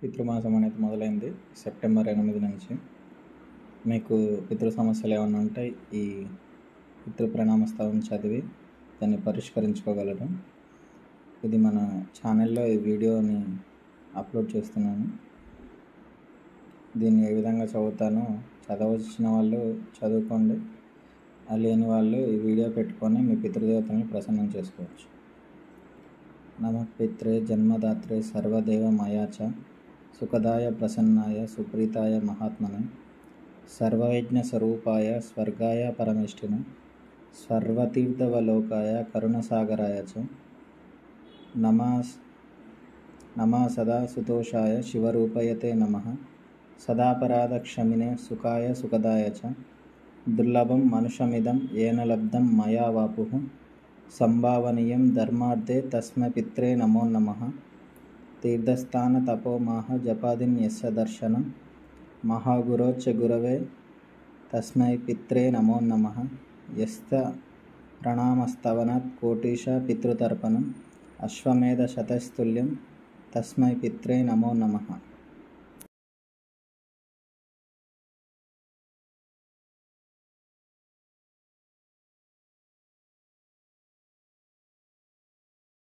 పితృమాసం అనేది మొదలైంది సెప్టెంబర్ 8 నుంచి. మీకు పితృ సమస్యలు ఏమైనా ఉంటే ఈ పితృ ప్రణామస్తవం చదివి దాన్ని పరిష్కరించుకోగలరు. ఇది మన ఛానల్లో ఈ వీడియోని అప్లోడ్ చేస్తున్నాను. దీన్ని ఏ విధంగా చదువుతానో చదవచ్చిన వాళ్ళు చదువుకోండి, లేని వాళ్ళు ఈ వీడియో పెట్టుకొని మీ పితృదేవతలను ప్రసన్నం చేసుకోవచ్చు. నమః పిత్రే జన్మదాత్రే సర్వదేవమయాచ సుఖదాయ ప్రసన్నాయ సుప్రీతాయ మహాత్మనే సర్వయజ్ఞ స్వరూపాయ స్వర్గాయ పరమేష్ఠినే సర్వతీర్థవలోకాయ కరుణసాగరాయ చ నమః సదా సుతోషాయ శివరూపయతే నమః సదాపరాధక్షమినే సుఖాయ సుఖదాయ చ దుర్లభం మనుషమిదం ఏన లబ్ధం మయా వాపుః సంభావనీయం ధర్మార్థే తస్మై పిత్రే నమో నమః తీర్థస్థాన తపోమాహ జపాదిన్యస్య దర్శనం మహాగురోచ్చ గురవే తస్మై పిత్రే నమో నమః యస్త ప్రణామస్తవనాత్ కోటీశ పితృతర్పణం అశ్వమేధ శతస్తుల్యం తస్మై పిత్రే నమో నమః.